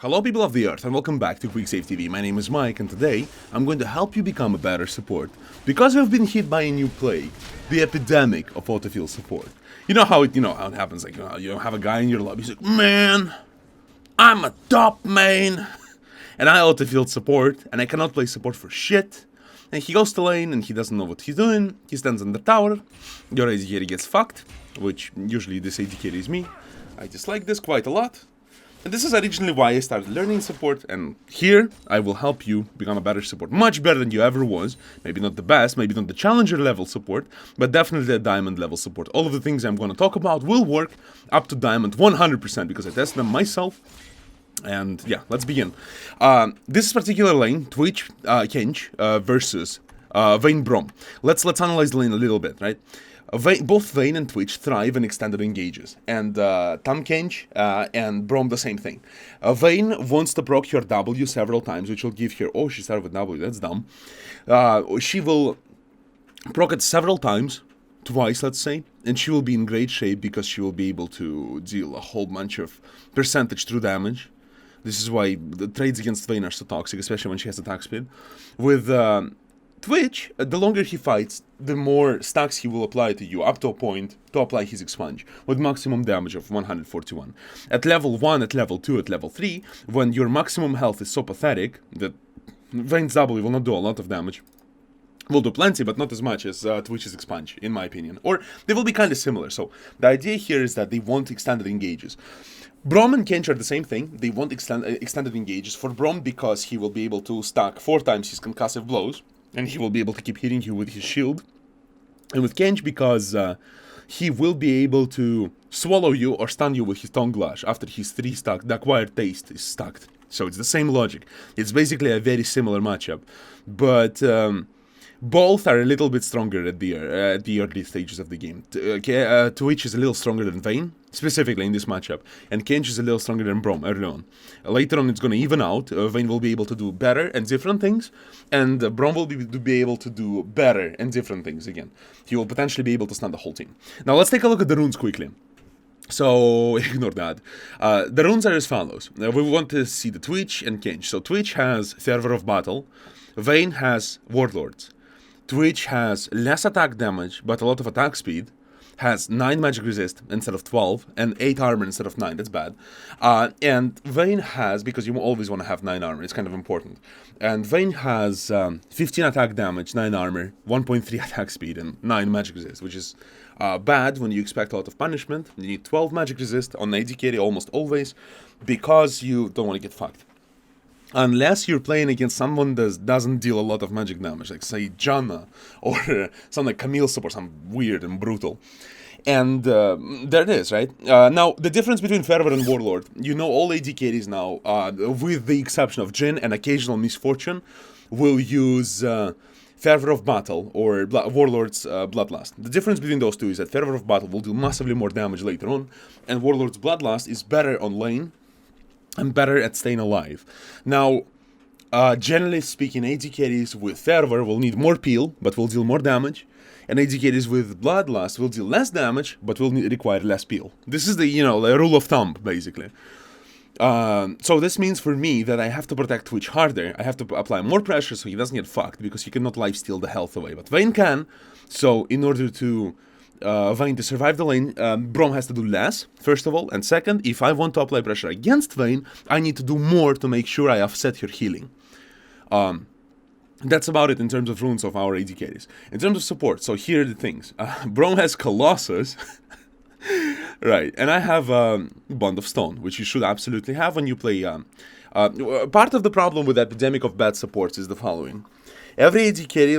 Hello people of the earth and welcome back to QuickSaveTV. My name is Mike and today I'm going to help you become a better support. Because we've been hit by a new plague, the epidemic of Autofill support. You know how it happens, like you have a guy in your lobby, he's like, man, I'm a top main and I autofill support and I cannot play support for shit. And he goes to lane and he doesn't know what he's doing, he stands on the tower, your AD carry gets fucked, which usually this AD carry is me. I dislike this quite a lot. And this is originally why I started learning support, and here I will help you become a better support. Much better than you ever was. Maybe not the best, maybe not the challenger level support, but definitely a diamond level support. All of the things I'm going to talk about will work up to diamond 100% because I tested them myself. And yeah, let's begin. This particular lane, Tahm Kench versus Vayne Braum. Let's analyze the lane a little bit, right? Both Vayne and Twitch thrive in extended engages, and Tahm Kench and Braum the same thing. Vayne wants to proc your W several times, which will give her, oh, she started with W, that's dumb. She will proc it several times, twice let's say, and she will be in great shape because she will be able to deal a whole bunch of percentage true damage. This is why the trades against Vayne are so toxic, especially when she has attack speed. With Twitch, the longer he fights, the more stacks he will apply to you, up to a point to apply his expunge, with maximum damage of 141. At level 1, at level 2, at level 3, when your maximum health is so pathetic that Vayne's W will not do a lot of damage, will do plenty, but not as much as Twitch's expunge, in my opinion. Or they will be kind of similar, so the idea here is that they want extended engages. Braum and Kench are the same thing. They want extended engages. For Braum, because he will be able to stack 4 times his concussive blows, and he will be able to keep hitting you with his shield. And with Kench, because he will be able to swallow you or stun you with his tongue lash after his 3 stack, the acquired taste is stacked. So it's the same logic. It's basically a very similar matchup. But both are a little bit stronger at the early stages of the game. Twitch is a little stronger than Vayne, specifically in this matchup, and Kench is a little stronger than Braum early on. Later on it's going to even out. Vayne will be able to do better and different things, and Braum will be able to do better and different things again. He will potentially be able to stun the whole team. Now let's take a look at the runes quickly. So, ignore that. The runes are as follows. We want to see the Twitch and Kench. So Twitch has Fervor of Battle, Vayne has Warlords. Twitch has less attack damage, but a lot of attack speed, has 9 magic resist instead of 12, and 8 armor instead of 9, that's bad. And Vayne has, because you always want to have 9 armor, it's kind of important, and Vayne has 15 attack damage, 9 armor, 1.3 attack speed, and 9 magic resist, which is bad when you expect a lot of punishment. You need 12 magic resist on AD carry almost always, because you don't want to get fucked. Unless you're playing against someone that doesn't deal a lot of magic damage, like say Janna, or some like Camille support, some weird and brutal. And there it is, right? Now, the difference between Fervor and Warlord, you know all AD carries now, with the exception of Jhin and occasional Misfortune, will use Fervor of Battle or Warlord's Bloodlust. The difference between those two is that Fervor of Battle will do massively more damage later on, and Warlord's Bloodlust is better on lane, I'm better at staying alive. Now, generally speaking, AD carries with Fervor will need more peel, but will deal more damage. And AD carries with Bloodlust will deal less damage, but will require less peel. This is the, the rule of thumb, basically. So this means for me that I have to protect Twitch harder. I have to apply more pressure so he doesn't get fucked, because he cannot lifesteal the health away. But Vayne can, so in order to Vayne to survive the lane, Braum has to do less, first of all, and second, if I want to apply pressure against Vayne, I need to do more to make sure I offset her healing. That's about it in terms of runes of our AD carries. In terms of support, so here are the things. Braum has Colossus, right, and I have Bond of Stone, which you should absolutely have when you play. Part of the problem with Epidemic of bad supports is the following. Every AD carry,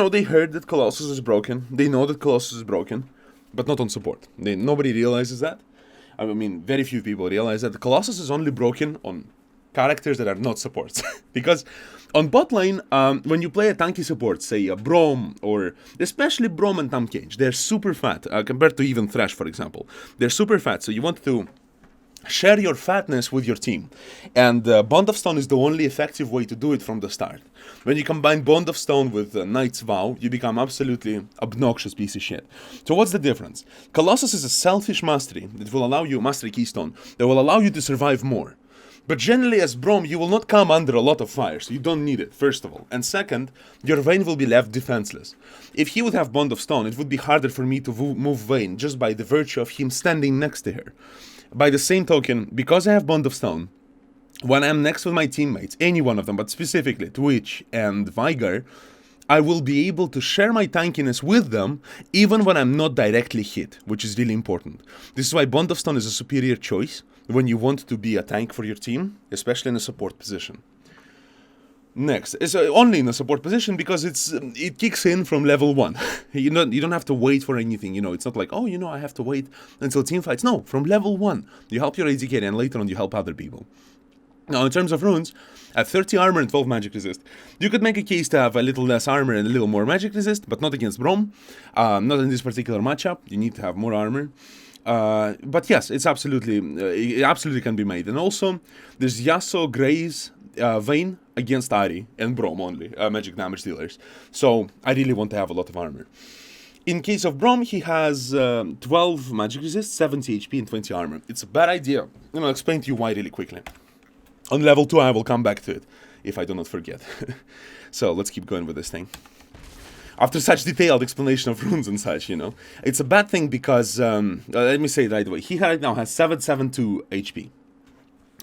they heard that Colossus is broken. They know that Colossus is broken, but not on support. Nobody realizes that. I mean, very few people realize that the Colossus is only broken on characters that are not supports. Because on bot lane, when you play a tanky support, say a Braum, or especially Braum and Tahm Kench, they're super fat, compared to even Thresh, for example. They're super fat, so you want to share your fatness with your team. And Bond of Stone is the only effective way to do it from the start. When you combine Bond of Stone with Knight's Vow, you become absolutely obnoxious piece of shit. So what's the difference? Colossus is a selfish mastery that will allow you, mastery keystone, that will allow you to survive more. But generally, as Braum, you will not come under a lot of fire, so you don't need it, first of all. And second, your Vayne will be left defenseless. If he would have Bond of Stone, it would be harder for me to move Vayne just by the virtue of him standing next to her. By the same token, because I have Bond of Stone, when I'm next with my teammates, any one of them, but specifically Twitch and Vigar, I will be able to share my tankiness with them even when I'm not directly hit, which is really important. This is why Bond of Stone is a superior choice when you want to be a tank for your team, especially in a support position. Next, it's only in a support position because it kicks in from level 1. You don't have to wait for anything, it's not like, oh, I have to wait until team fights. No, from level 1, you help your AD carry and later on you help other people. Now, in terms of runes, at 30 armor and 12 magic resist, you could make a case to have a little less armor and a little more magic resist, but not against Braum. Not in this particular matchup. You need to have more armor. But yes, it absolutely can be made. And also, there's Yasuo, Graves, Vayne against Ahri and Braum only, magic damage dealers. So, I really want to have a lot of armor. In case of Braum, he has 12 magic resist, 70 HP, and 20 armor. It's a bad idea. I'll explain to you why really quickly. On level 2, I will come back to it, if I do not forget. So, let's keep going with this thing. After such detailed explanation of runes and such, it's a bad thing because, let me say it right away, he right now has 772 HP.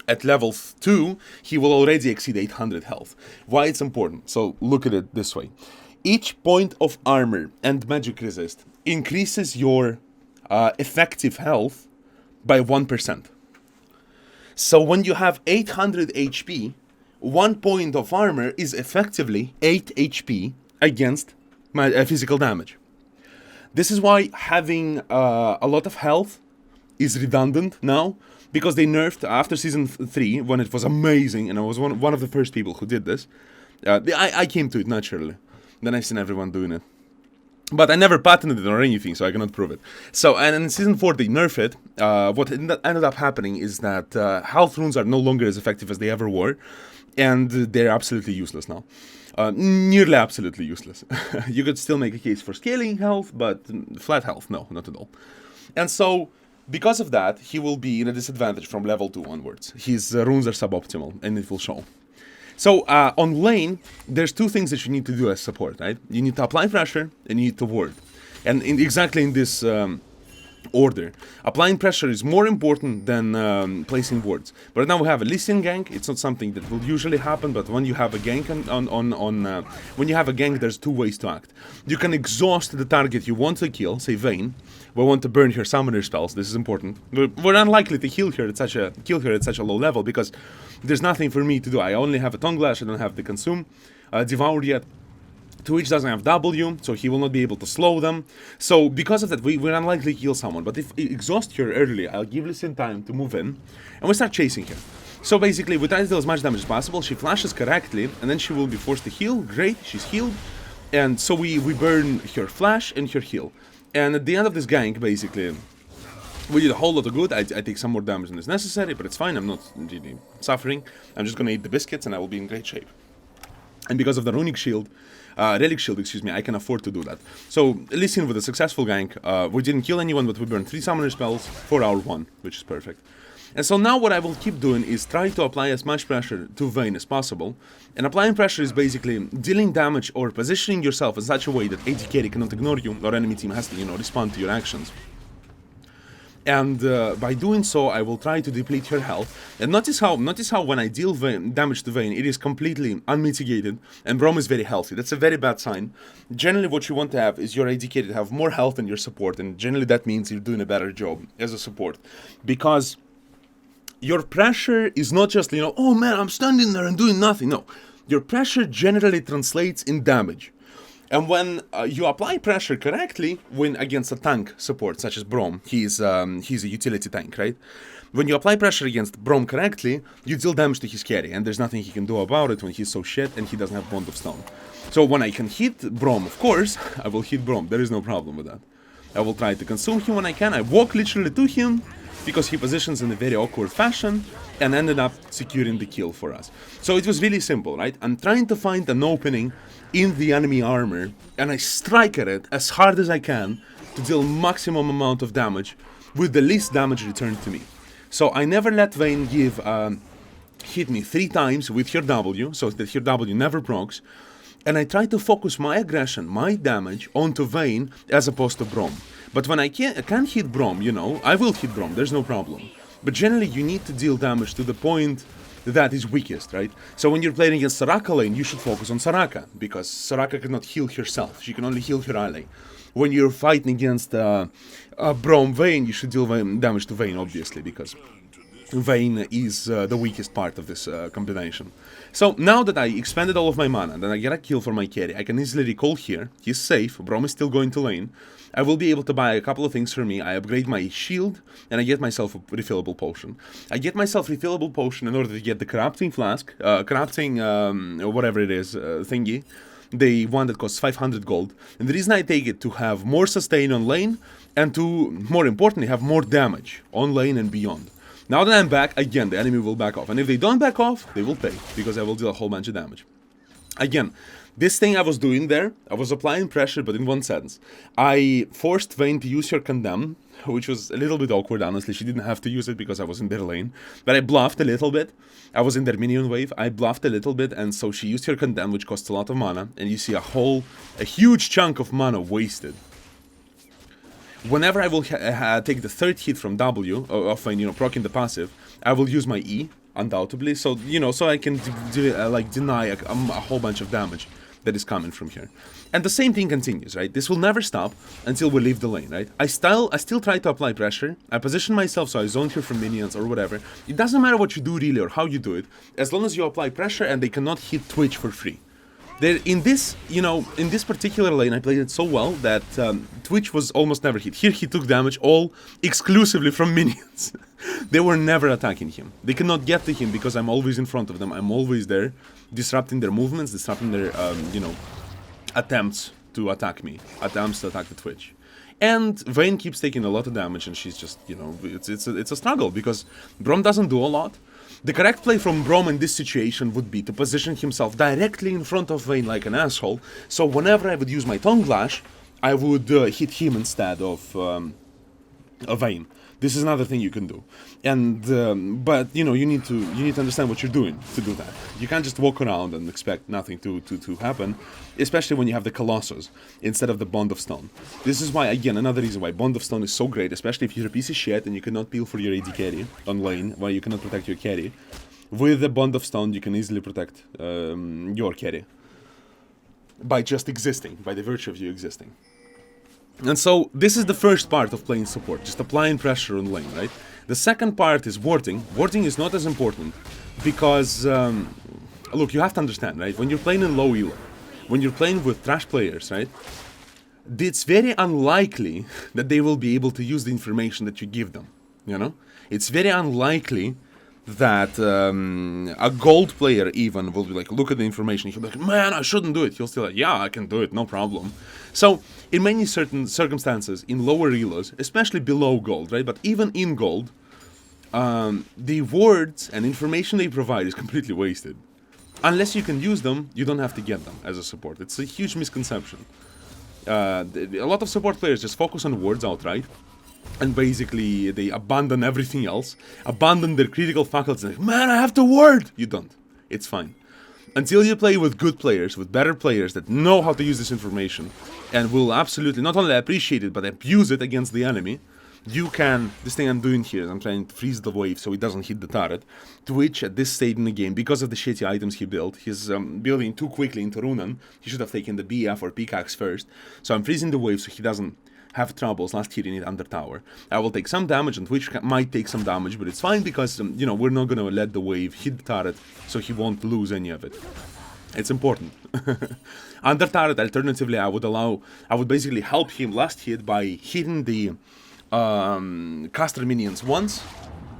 At level 2, he will already exceed 800 health. Why it's important? So, look at it this way. Each point of armor and magic resist increases your effective health by 1%. So when you have 800 HP, 1 point of armor is effectively 8 HP against physical damage. This is why having a lot of health is redundant now, because they nerfed after Season 3, when it was amazing, and I was one of the first people who did this. I came to it naturally. Then I've seen everyone doing it. But I never patented it or anything, so I cannot prove it. So, and in Season 4 they nerfed it. What ended up happening is that health runes are no longer as effective as they ever were, and they're absolutely useless now. Nearly absolutely useless. You could still make a case for scaling health, but flat health, no, not at all. And so, because of that, he will be in a disadvantage from level 2 onwards. His runes are suboptimal, and it will show. So, on lane, there's two things that you need to do as support, right? You need to apply pressure, and you need to ward. And exactly in this order. Applying pressure is more important than placing wards. But now we have a Lee Sin gank. It's not something that will usually happen, but when you have a gank when you have a gank, there's two ways to act. You can exhaust the target you want to kill, say Vayne. We want to burn her summoner spells. This is important. We're unlikely to kill her at such a low level because there's nothing for me to do. I only have a Tongue Lash. I don't have the Consume Devour yet. Twitch doesn't have W, so he will not be able to slow them. So because of that, we're unlikely to kill someone. But if we exhaust her early, I'll give Lee Sin time to move in, and we start chasing her. So basically, we try to deal as much damage as possible. She flashes correctly, and then she will be forced to heal. Great, she's healed. And so we burn her flash and her heal. And at the end of this gank, basically, we did a whole lot of good. I take some more damage than is necessary, but it's fine. I'm not really suffering. I'm just gonna eat the biscuits, and I will be in great shape. And because of the Relic Shield, I can afford to do that. So, Lee Sin with a successful gank, we didn't kill anyone, but we burned 3 summoner spells for our 1, which is perfect. And so now what I will keep doing is try to apply as much pressure to Vayne as possible. And applying pressure is basically dealing damage or positioning yourself in such a way that AD carry cannot ignore you, or enemy team has to, respond to your actions. And by doing so, I will try to deplete her health. And notice how when I deal damage to Vayne, it is completely unmitigated, and Braum is very healthy. That's a very bad sign. Generally, what you want to have is your AD carry to have more health than your support, and generally that means you're doing a better job as a support. Because your pressure is not just, oh man, I'm standing there and doing nothing. No, your pressure generally translates in damage. And when you apply pressure correctly, when against a tank support, such as Braum, he's a utility tank, right? When you apply pressure against Braum correctly, you deal damage to his carry, and there's nothing he can do about it when he's so shit and he doesn't have Bond of Stone. So when I can hit Braum, of course, I will hit Braum. There is no problem with that. I will try to consume him when I can. I walk literally to him, because he positions in a very awkward fashion, and ended up securing the kill for us. So it was really simple, right? I'm trying to find an opening in the enemy armor, and I strike at it as hard as I can to deal maximum amount of damage with the least damage returned to me. So I never let Vayne give hit me 3 times with her W, so that her W never procs, and I try to focus my aggression, my damage, onto Vayne as opposed to Braum. But when I can't hit Braum, you know, I will hit Braum, there's no problem. But generally, you need to deal damage to the point that is weakest, right? So when you're playing against Soraka lane, you should focus on Soraka, because Soraka cannot heal herself, she can only heal her ally. When you're fighting against Braum Vayne, you should deal damage to Vayne, obviously, because Vayne is the weakest part of this combination. So now that I expanded all of my mana, then I get a kill for my carry, I can easily recall here, he's safe, Braum is still going to lane, I will be able to buy a couple of things for me, I upgrade my shield, and I get myself a refillable potion. I get myself a refillable potion in order to get the corrupting flask, whatever it is, thingy, the one that costs 500 gold, and the reason I take it to have more sustain on lane, and to, more importantly, have more damage on lane and beyond. Now that I'm back, again, the enemy will back off, and if they don't back off, they will pay, because I will deal a whole bunch of damage. Again, this thing I was doing there, I was applying pressure, but in one sense. I forced Vayne to use her Condemn, which was a little bit awkward, honestly. She didn't have to use it because I was in their lane. But I bluffed a little bit. I was in their minion wave. I bluffed a little bit, and so she used her Condemn, which costs a lot of mana. And you see a huge chunk of mana wasted. Whenever I will take the third hit from W, of Vayne, you know, proccing the passive, I will use my E, undoubtedly. So, you know, so I can deny a whole bunch of damage that is coming from here. And the same thing continues, right? This will never stop until we leave the lane, right? I still try to apply pressure. I position myself so I zone here from minions or whatever. It doesn't matter what you do really or how you do it, as long as you apply pressure and they cannot hit Twitch for free. In this particular lane, I played it so well that Twitch was almost never hit. Here he took damage all exclusively from minions. They were never attacking him. They cannot get to him because I'm always in front of them. I'm always there, disrupting their movements, disrupting their, attempts to attack me, attempts to attack the Twitch. And Vayne keeps taking a lot of damage, and she's just, you know, it's a struggle because Braum doesn't do a lot. The correct play from Braum in this situation would be to position himself directly in front of Vayne like an asshole, so whenever I would use my Tongue Lash, I would hit him instead of Vayne. This is another thing you can do, and but you know you need to understand what you're doing to do that. You can't just walk around and expect nothing to happen, especially when you have the Colossus instead of the Bond of Stone. This is why, again, another reason why Bond of Stone is so great, especially if you're a piece of shit and you cannot peel for your AD carry on lane, while you cannot protect your carry. With the Bond of Stone, you can easily protect your carry by just existing, by the virtue of you existing. And so, this is the first part of playing support, just applying pressure on lane, right? The second part is warding. Warding is not as important, because, look, you have to understand, right? When you're playing in low elo, when you're playing with trash players, right? It's very unlikely that they will be able to use the information that you give them, you know? It's very unlikely that a gold player even will be like, look at the information, he'll be like, man, I shouldn't do it. He'll still like, yeah, I can do it, no problem. So, in many certain circumstances, in lower elos, especially below gold, right, but even in gold, the words and information they provide is completely wasted. Unless you can use them, you don't have to get them as a support. It's a huge misconception. A lot of support players just focus on words outright, and basically they abandon everything else, abandon their critical faculties, and like, man, I have to word! You don't. It's fine. Until you play with good players, with better players that know how to use this information, and will absolutely not only appreciate it, but abuse it against the enemy, you can, this thing I'm doing here, I'm trying to freeze the wave so it doesn't hit the turret. Twitch at this stage in the game, because of the shitty items he built, he's building too quickly into Runan. He should have taken the BF or Pickaxe first. So I'm freezing the wave so he doesn't have troubles last hitting it under tower. I will take some damage, and Twitch might take some damage, but it's fine because, you know, we're not going to let the wave hit the turret so he won't lose any of it. It's important. Under turret, alternatively, I would basically help him last hit by hitting the caster minions once,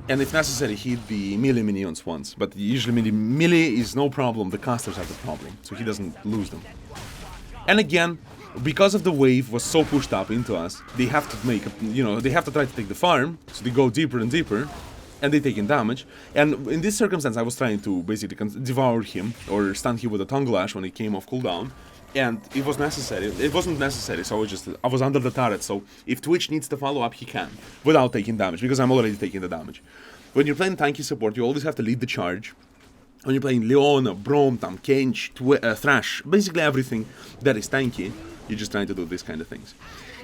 and if necessary, hit the melee minions once. But usually melee is no problem, the casters are the problem, so he doesn't lose them. And again, because of the wave was so pushed up into us, they have to make, they have to try to take the farm, so they go deeper and deeper, and they taking damage. And in this circumstance, I was trying to basically devour him, or stun him with a tongue lash when he came off cooldown, and it was necessary. It wasn't necessary, so I was under the turret, so if Twitch needs to follow up, he can, without taking damage, because I'm already taking the damage. When you're playing tanky support, you always have to lead the charge, When you're playing Leona, Braum, Tahm Kench, Thrash, basically everything that is tanky, you're just trying to do these kind of things.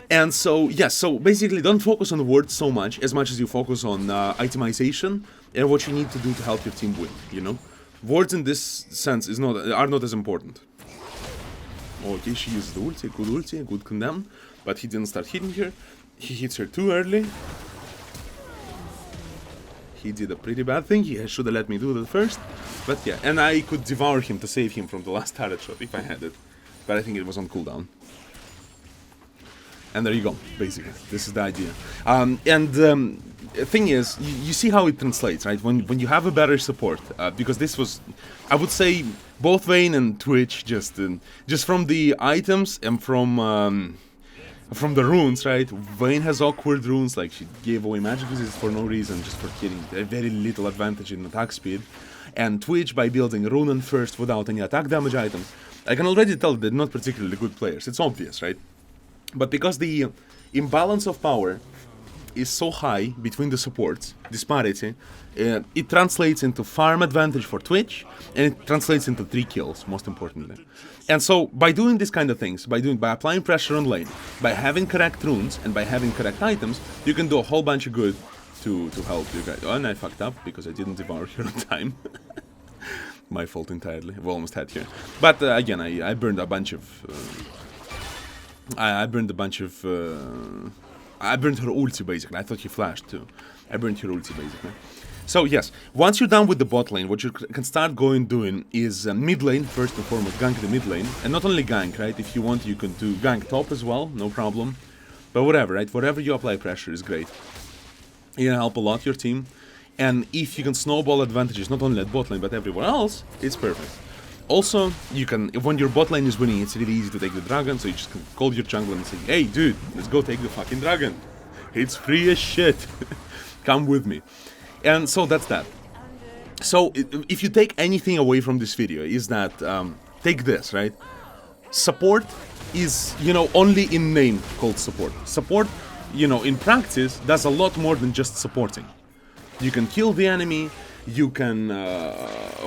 And so, yes, so basically don't focus on the words so much as you focus on itemization and what you need to do to help your team win, you know? Words in this sense are not as important. Okay, she uses the ulti, good condemn, but he didn't start hitting her. He hits her too early. He did a pretty bad thing, he should have let me do that first. But yeah, and I could devour him to save him from the last turret shot if I had it. But I think it was on cooldown. And there you go, basically. This is the idea. The thing is, you see how it translates, right? When you have a better support, because this was, I would say, both Vayne and Twitch, just from the items and from the runes, right? Vayne has awkward runes, like she gave away magic resist for no reason, just for getting a very little advantage in attack speed. And Twitch, by building Runen first without any attack damage items, I can already tell they're not particularly good players. It's obvious, right? But because the imbalance of power is so high between the supports, disparity, it translates into farm advantage for Twitch, and it translates into 3 kills, most importantly. And so, by doing these kind of things, by applying pressure on lane, by having correct runes, and by having correct items, you can do a whole bunch of good to help you guys. Oh, and I fucked up, because I didn't devour her on time. My fault entirely, we almost had here. But again, I burned a bunch of... I burned her ulti, basically. I thought he flashed too. I burned her ulti, basically. So yes, once you're done with the bot lane, what you can start doing is mid lane, first and foremost, gank the mid lane. And not only gank, right? If you want, you can do gank top as well, no problem. But whatever, right? Whatever you apply pressure is great. You're gonna help a lot your team. And if you can snowball advantages, not only at bot lane, but everywhere else, it's perfect. Also, you can, when your bot lane is winning, it's really easy to take the dragon, so you just can call your jungler and say, hey dude, let's go take the fucking dragon. It's free as shit. Come with me. And so that's that. So, if you take anything away from this video, is that, take this, right? Support is, you know, only in name called support. Support, you know, in practice, does a lot more than just supporting. You can kill the enemy, you can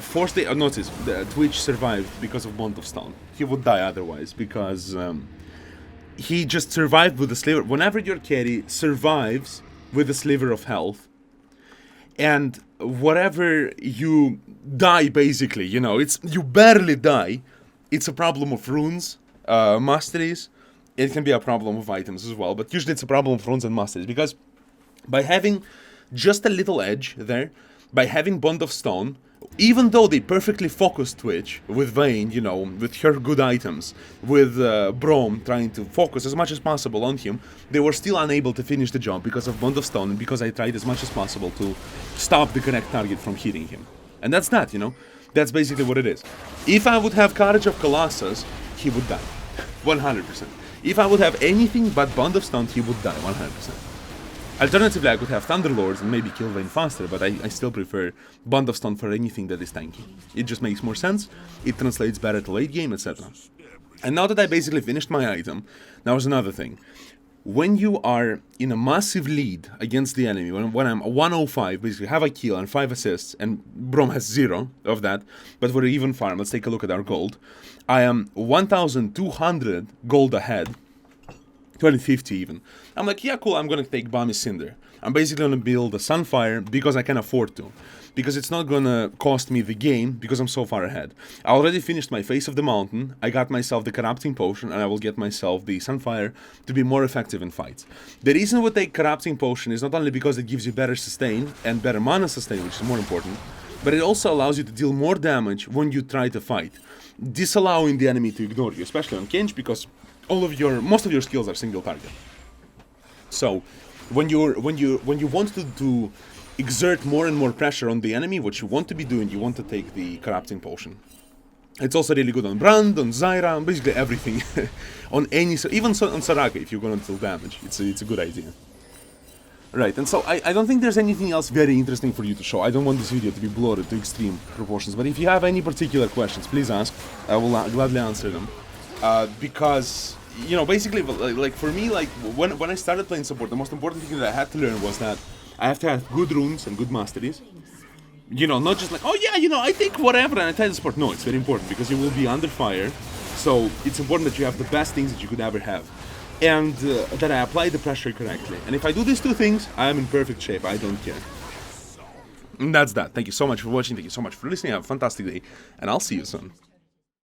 force the... notice, the Twitch survived because of Bond of Stone. He would die otherwise, because he just survived with a sliver. Whenever your carry survives with a sliver of health, and whatever you die, basically, you know, you barely die, it's a problem of runes, masteries. It can be a problem of items as well, but usually it's a problem of runes and masteries, because by having just a little edge there, by having Bond of Stone, even though they perfectly focused Twitch with Vayne, you know, with her good items, with Braum trying to focus as much as possible on him, they were still unable to finish the job because of Bond of Stone and because I tried as much as possible to stop the correct target from hitting him. And that's that, you know? That's basically what it is. If I would have Courage of Colossus, he would die. 100%. If I would have anything but Bond of Stone, he would die. 100%. Alternatively, I could have Thunderlords and maybe kill Vayne faster, but I still prefer Bond of Stone for anything that is tanky. It just makes more sense, it translates better to late game, etc. And now that I basically finished my item, now is another thing. When you are in a massive lead against the enemy, when I'm 105, basically have a kill and 5 assists, and Braum has 0 of that, but we're even farm, let's take a look at our gold. I am 1,200 gold ahead. 2050 even. I'm like, yeah, cool, I'm gonna take Bami Cinder. I'm basically gonna build a Sunfire because I can afford to. Because it's not gonna cost me the game because I'm so far ahead. I already finished my Face of the Mountain, I got myself the Corrupting Potion, and I will get myself the Sunfire to be more effective in fights. The reason we take Corrupting Potion is not only because it gives you better sustain and better mana sustain, which is more important, but it also allows you to deal more damage when you try to fight, disallowing the enemy to ignore you, especially on Kench, because most of your skills are single target. So, when you want to exert more and more pressure on the enemy, what you want to be doing, you want to take the Corrupting Potion. It's also really good on Brand, on Zyra, on basically everything. On any, even on Soraka, if you're gonna deal damage, it's a good idea. Right, and so I don't think there's anything else very interesting for you to show. I don't want this video to be bloated to extreme proportions, but if you have any particular questions, please ask. I will gladly answer them. Because, you know, basically, like for me, like when I started playing support, the most important thing that I had to learn was that I have to have good runes and good masteries. you know, not just like, oh yeah, you know, I think whatever and I try to support. No, it's very important because you will be under fire. So it's important that you have the best things that you could ever have. And that I apply the pressure correctly. And if I do these two things, I am in perfect shape. I don't care. And that's that. Thank you so much for watching. Thank you so much for listening. Have a fantastic day. And I'll see you soon.